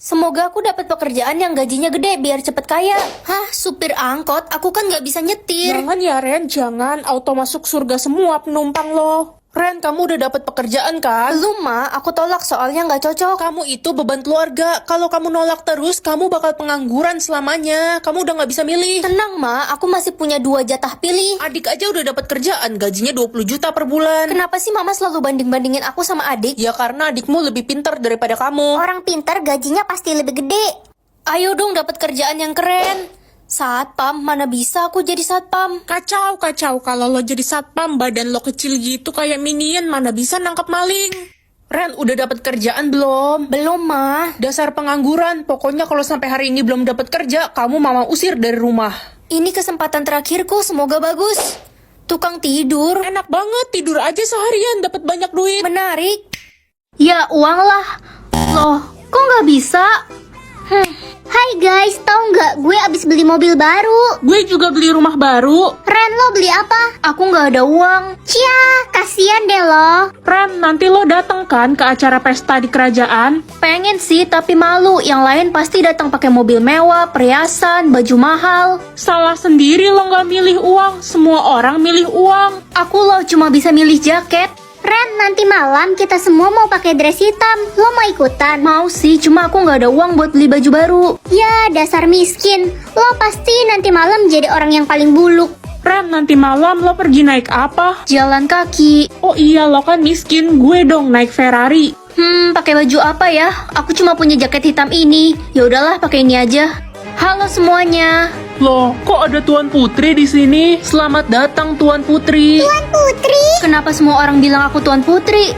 Semoga aku dapat pekerjaan yang gajinya gede biar cepet kaya. Hah, supir angkot? Aku kan nggak bisa nyetir. Jangan ya Ren, jangan. Auto masuk surga semua penumpang lo. Ren, kamu udah dapat pekerjaan kan? Belum, Ma. Aku tolak soalnya nggak cocok. Kamu itu beban keluarga. Kalau kamu nolak terus, kamu bakal pengangguran selamanya. Kamu udah nggak bisa milih. Tenang, Ma. Aku masih punya 2 jatah pilih. Adik aja udah dapat kerjaan, gajinya 20 juta per bulan. Kenapa sih Mama selalu banding-bandingin aku sama adik? Ya karena adikmu lebih pintar daripada kamu. Orang pintar gajinya pasti lebih gede. Ayo dong dapat kerjaan yang keren. Satpam, mana bisa aku jadi satpam? Kacau. Kalau lo jadi satpam, badan lo kecil gitu kayak minion, mana bisa nangkap maling. Ren, udah dapat kerjaan belum? Belum, Ma. Dasar pengangguran. Pokoknya kalau sampai hari ini belum dapat kerja, kamu mama usir dari rumah. Ini kesempatan terakhirku, semoga bagus. Tukang tidur. Enak banget, tidur aja seharian dapat banyak duit. Menarik. Ya, uang lah. Loh, kok nggak bisa? Hai guys, tau nggak gue abis beli mobil baru. Gue juga beli rumah baru. Ren, lo beli apa? Aku nggak ada uang. Cia, kasihan deh lo. Ren, nanti lo datang kan ke acara pesta di kerajaan? Pengen sih, tapi malu. Yang lain pasti datang pakai mobil mewah, perhiasan, baju mahal. Salah sendiri lo nggak milih uang. Semua orang milih uang. Aku loh cuma bisa milih jaket. Ren, nanti malam kita semua mau pakai dress hitam. Lo mau ikutan? Mau sih, cuma aku nggak ada uang buat beli baju baru. Ya, dasar miskin. Lo pasti nanti malam jadi orang yang paling buluk. Ren, nanti malam lo pergi naik apa? Jalan kaki. Oh iya, lo kan miskin. Gue dong naik Ferrari. Pakai baju apa ya? Aku cuma punya jaket hitam ini. Ya udahlah, pakai ini aja. Halo semuanya. Loh, kok ada Tuan Putri di sini? Selamat datang Tuan Putri. Tuan Putri? Kenapa semua orang bilang aku Tuan Putri?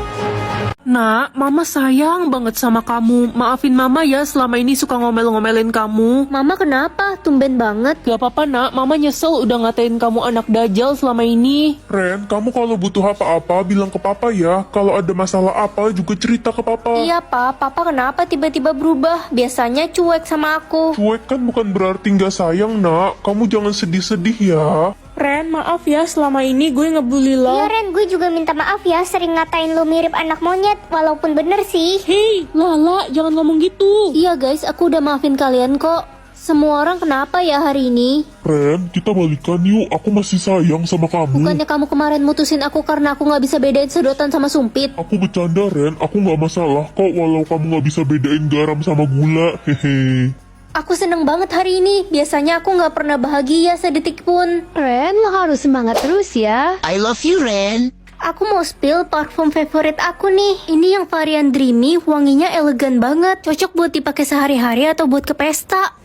Nak, Mama sayang banget sama kamu. Maafin Mama ya selama ini suka ngomel-ngomelin kamu. Mama kenapa? Tumben banget. Gak apa-apa nak, Mama nyesel udah ngatain kamu anak dajal selama ini. Ren, kamu kalau butuh apa-apa bilang ke papa ya. Kalau ada masalah apa juga cerita ke papa. Iya, Papa kenapa tiba-tiba berubah? Biasanya cuek sama aku. Cuek kan bukan berarti nggak sayang nak. Kamu jangan sedih-sedih ya. Ren, maaf ya selama ini gue ngebully lo. Iya Ren, gue juga minta maaf ya sering ngatain lo mirip anak monyet. Walaupun bener sih. Hei, Lala, jangan ngomong gitu. Iya guys, aku udah maafin kalian kok. Semua orang kenapa ya hari ini? Ren, kita balikan yuk. Aku masih sayang sama kamu. Bukannya kamu kemarin mutusin aku karena aku nggak bisa bedain sedotan sama sumpit? Aku bercanda Ren, aku nggak masalah kok walau kamu nggak bisa bedain garam sama gula. Hehe. Aku seneng banget hari ini. Biasanya aku nggak pernah bahagia sedetik pun. Ren, lo harus semangat terus ya. I love you, Ren. Aku mau spill parfum favorit aku nih. Ini yang varian dreamy, wanginya elegan banget. Cocok buat dipakai sehari-hari atau buat ke pesta.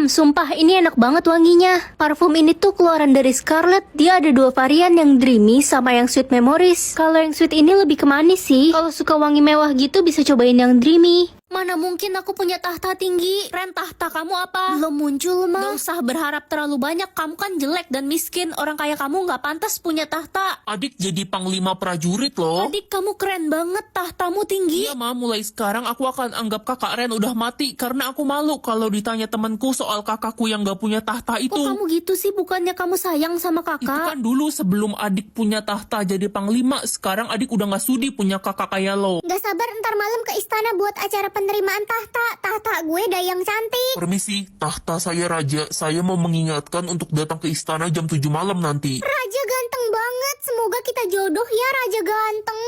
Sumpah ini enak banget wanginya. Parfum ini tuh keluaran dari Scarlett. Dia ada 2 varian, yang dreamy sama yang sweet memories. Kalau yang sweet ini lebih ke manis sih. Kalau suka wangi mewah gitu bisa cobain yang dreamy. Mana mungkin aku punya tahta tinggi. Ren, tahta kamu apa? Belum muncul, Ma. Gak usah berharap terlalu banyak. Kamu kan jelek dan miskin. Orang kaya kamu gak pantas punya tahta. Adik jadi panglima prajurit loh. Adik, kamu keren banget. Tahtamu tinggi. Iya Ma, mulai sekarang aku akan anggap kakak Ren udah mati. Karena aku malu kalau ditanya temanku soal kakakku yang gak punya tahta itu. Kok kamu gitu sih? Bukannya kamu sayang sama Itu kakak? kan dulu sebelum adik punya tahta jadi panglima. Sekarang adik udah gak sudi punya kakak kayak lo. Gak sabar ntar malam ke istana buat acara penerimaan tahta. Tahta gue dayang cantik. Permisi, tahta saya raja. Saya mau mengingatkan untuk datang ke istana jam 7 malam nanti. Raja ganteng banget. Semoga kita jodoh ya, raja ganteng.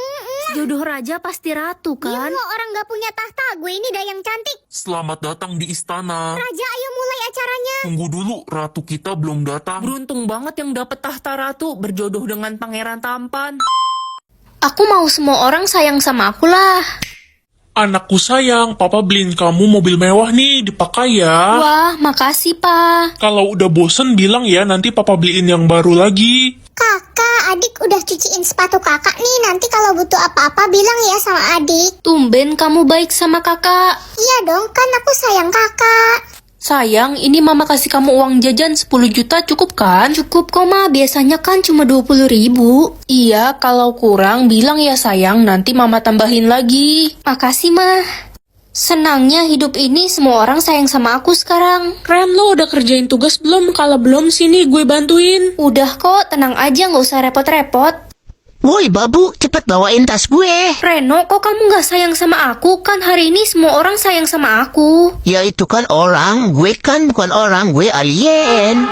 Jodoh raja pasti ratu kan? Iya, orang gak punya tahta. Gue ini dayang cantik. Selamat datang di istana. Raja, ayo mulai acaranya. Tunggu dulu, ratu kita belum datang. Beruntung banget yang dapet tahta ratu berjodoh dengan pangeran tampan. Aku mau semua orang sayang sama aku lah. Anakku sayang, papa beliin kamu mobil mewah nih, dipakai ya. Wah, makasih, Pa. Kalau udah bosen bilang ya, nanti papa beliin yang baru lagi. Kakak, adik udah cuciin sepatu kakak nih. Nanti kalau butuh apa-apa bilang ya sama adik. Tumben kamu baik sama kakak. Iya dong, kan aku sayang kakak. Sayang, ini mama kasih kamu uang jajan 10 juta cukup kan? Cukup kok, Ma. Biasanya kan cuma 20 ribu. Iya, kalau kurang bilang ya sayang, nanti mama tambahin lagi. Makasih, Ma. Senangnya hidup ini semua orang sayang sama aku sekarang. Ren, lo udah kerjain tugas belum? Kalau belum sini gue bantuin. Udah kok, tenang aja, nggak usah repot-repot. Woi babu, cepet bawain tas gue. Reno, kok kamu gak sayang sama aku? Kan hari ini semua orang sayang sama aku. Ya itu kan orang, gue kan bukan orang, gue alien.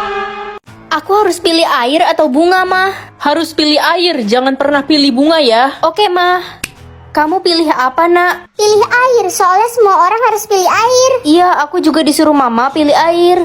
Aku harus pilih air atau bunga, Mah? Harus pilih air, jangan pernah pilih bunga ya. Oke, Mah. Kamu pilih apa, Nak? Pilih air, soalnya semua orang harus pilih air. Iya, aku juga disuruh Mama pilih air.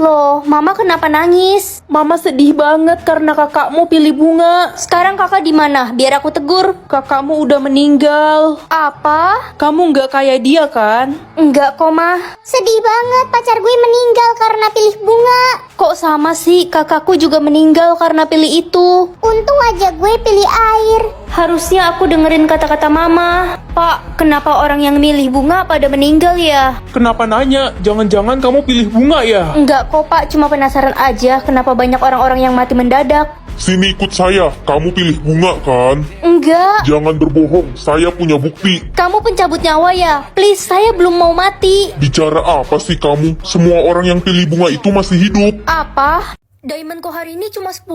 Loh, Mama kenapa nangis? Mama sedih banget karena kakakmu pilih bunga. Sekarang kakak di mana? Biar aku tegur. Kakakmu udah meninggal. Apa? Kamu nggak kayak dia kan? Enggak kok, Mah. Sedih banget, pacar gue meninggal karena pilih bunga. Kok sama sih? Kakakku juga meninggal karena pilih itu. Untung aja gue pilih air. Harusnya aku dengerin kata-kata Mama. Pak, kenapa orang yang milih bunga pada meninggal ya? Kenapa nanya? Jangan-jangan kamu pilih bunga ya? Enggak kok, Pak. Cuma penasaran aja kenapa banyak orang-orang yang mati mendadak. Sini ikut saya, kamu pilih bunga kan? Enggak. Jangan berbohong, saya punya bukti. Kamu pencabut nyawa ya? Please, saya belum mau mati. Bicara apa sih kamu? Semua orang yang pilih bunga itu masih hidup. Apa? Diamondku hari ini cuma 10.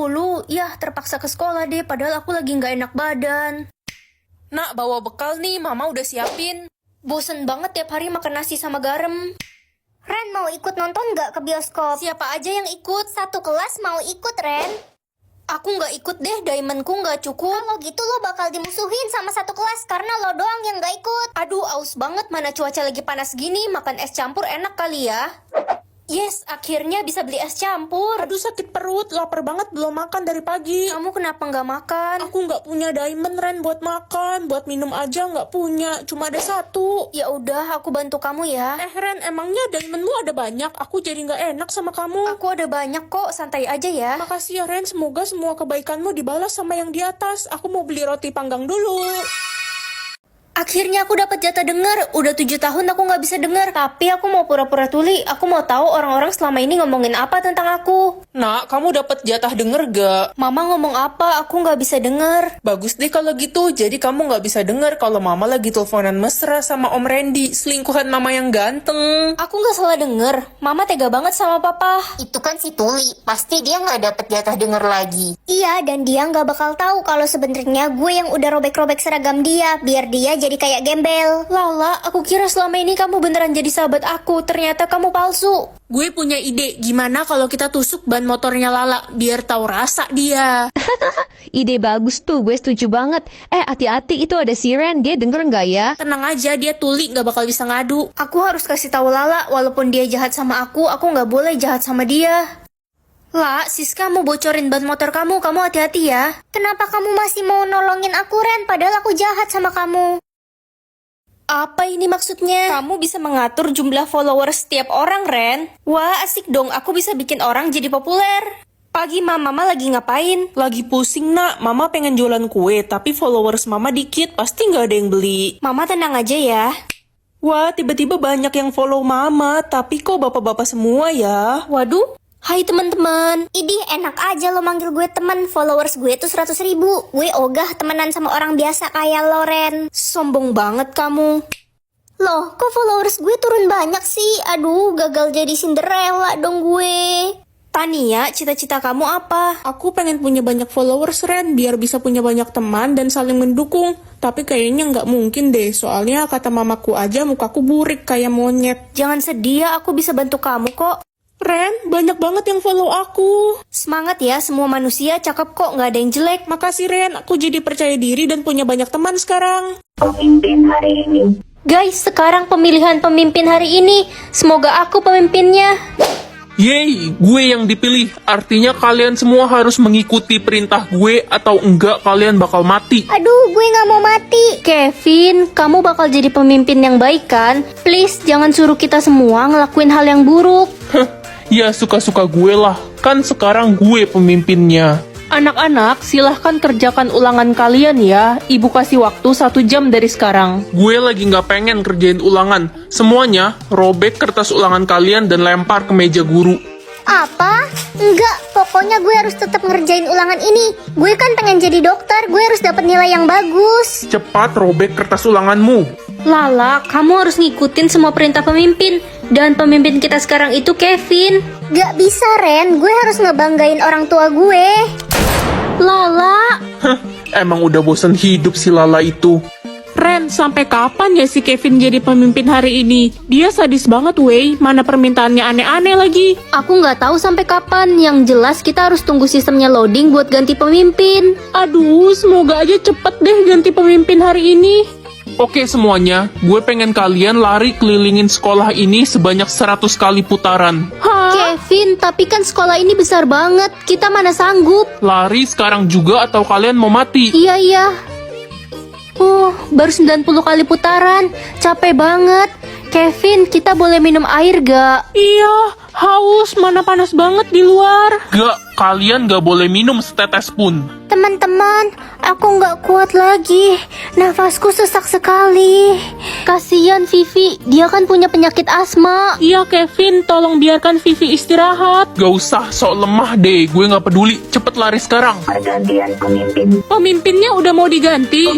Yah, terpaksa ke sekolah deh, padahal aku lagi nggak enak badan. Nak, bawa bekal nih, Mama udah siapin. Bosen banget tiap hari makan nasi sama garam. Ren mau ikut nonton gak ke bioskop? Siapa aja yang ikut? Satu kelas mau ikut, Ren. Aku nggak ikut deh, diamondku nggak cukup. Kalau gitu lo bakal dimusuhin sama satu kelas karena lo doang yang gak ikut. Aduh, aus banget, mana cuaca lagi panas gini, makan es campur enak kali ya. Yes, akhirnya bisa beli es campur. Aduh sakit perut, lapar banget belum makan dari pagi. Kamu kenapa nggak makan? Aku nggak punya diamond Ren buat makan, buat minum aja nggak punya, cuma ada satu. Ya udah, aku bantu kamu ya. Ren, emangnya diamondmu ada banyak? Aku jadi nggak enak sama kamu. Aku ada banyak kok, santai aja ya. Makasih ya Ren, semoga semua kebaikanmu dibalas sama yang di atas. Aku mau beli roti panggang dulu. Akhirnya aku dapat jatah denger. Udah 7 tahun aku nggak bisa denger. Tapi aku mau pura-pura tuli. Aku mau tahu orang-orang selama ini ngomongin apa tentang aku. Nak, kamu dapat jatah denger gak? Mama ngomong apa? Aku nggak bisa denger. Bagus deh kalau gitu, jadi kamu nggak bisa denger kalau Mama lagi teleponan mesra sama Om Randy, selingkuhan Mama yang ganteng. Aku nggak salah denger. Mama tega banget sama papa. Itu kan si Tuli, pasti dia nggak dapet jatah denger lagi. Iya, dan dia gak bakal tahu kalau sebenarnya gue yang udah robek-robek seragam dia, biar dia jadi kayak gembel. Lala, aku kira selama ini kamu beneran jadi sahabat aku. Ternyata kamu palsu. Gue punya ide, gimana kalau kita tusuk ban motornya Lala, biar tahu rasa dia. Ide bagus tuh, gue setuju banget. Hati-hati itu ada si Ren, dia denger nggak ya? Tenang aja, dia Tuli nggak bakal bisa ngadu. Aku harus kasih tahu Lala, walaupun dia jahat sama aku nggak boleh jahat sama dia. La, Siska mau bocorin ban motor kamu hati-hati ya. Kenapa kamu masih mau nolongin aku, Ren? Padahal aku jahat sama kamu. Apa ini maksudnya? Kamu bisa mengatur jumlah followers setiap orang, Ren. Wah, asik dong, aku bisa bikin orang jadi populer. Pagi Mama lagi ngapain? Lagi pusing nak, Mama pengen jualan kue, tapi followers Mama dikit, pasti nggak ada yang beli. Mama tenang aja ya. Wah, tiba-tiba banyak yang follow Mama, tapi kok bapak-bapak semua ya? Waduh, hai teman-teman. Idih, enak aja lo manggil gue teman. Followers gue tuh 100.000. Gue ogah temenan sama orang biasa kayak lo, Ren. Sombong banget kamu. Loh, kok followers gue turun banyak sih? Aduh, gagal jadi Cinderella dong gue. Tania, cita-cita kamu apa? Aku pengen punya banyak followers Ren, biar bisa punya banyak teman dan saling mendukung. Tapi kayaknya nggak mungkin deh, soalnya kata mamaku aja mukaku burik kayak monyet. Jangan sedih ya, aku bisa bantu kamu kok. Ren, banyak banget yang follow aku. Semangat ya, semua manusia cakep kok, nggak ada yang jelek. Makasih Ren, aku jadi percaya diri dan punya banyak teman sekarang. Guys, sekarang pemilihan pemimpin hari ini. Semoga aku pemimpinnya. Yeay, gue yang dipilih. Artinya kalian semua harus mengikuti perintah gue atau enggak kalian bakal mati. Aduh, gue gak mau mati. Kevin, kamu bakal jadi pemimpin yang baik kan? Please, jangan suruh kita semua ngelakuin hal yang buruk. Ya suka-suka gue lah. Kan sekarang gue pemimpinnya. Anak-anak, silahkan kerjakan ulangan kalian ya. Ibu kasih waktu 1 jam dari sekarang. Gue lagi nggak pengen kerjain ulangan. Semuanya robek kertas ulangan kalian dan lempar ke meja guru. Apa? Enggak, pokoknya gue harus tetap ngerjain ulangan ini. Gue kan pengen jadi dokter, gue harus dapat nilai yang bagus. Cepat robek kertas ulanganmu. Lala, kamu harus ngikutin semua perintah pemimpin. Dan pemimpin kita sekarang itu Kevin. Gak bisa, Ren. Gue harus ngebanggain orang tua gue. Lala. emang udah bosan hidup si Lala itu. Ren, sampai kapan ya si Kevin jadi pemimpin hari ini? Dia sadis banget, wey. Mana permintaannya aneh-aneh lagi. Aku nggak tahu sampai kapan. Yang jelas kita harus tunggu sistemnya loading buat ganti pemimpin. Aduh, semoga aja cepet deh ganti pemimpin hari ini. Oke semuanya, gue pengen kalian lari kelilingin sekolah ini sebanyak 100 kali putaran. Kevin, tapi kan sekolah ini besar banget. Kita mana sanggup? Lari sekarang juga atau kalian mau mati? Iya. Baru 90 kali putaran. Capek banget. Kevin, kita boleh minum air gak? Iya, haus. Mana panas banget di luar. Gak, kalian gak boleh minum setetes pun. Teman-teman, aku nggak kuat lagi. Nafasku sesak sekali. Kasian Vivi, dia kan punya penyakit asma. Iya, Kevin, tolong biarkan Vivi istirahat. Gak usah sok lemah deh, gue gak peduli. Cepet lari sekarang. Pemimpinnya udah mau diganti.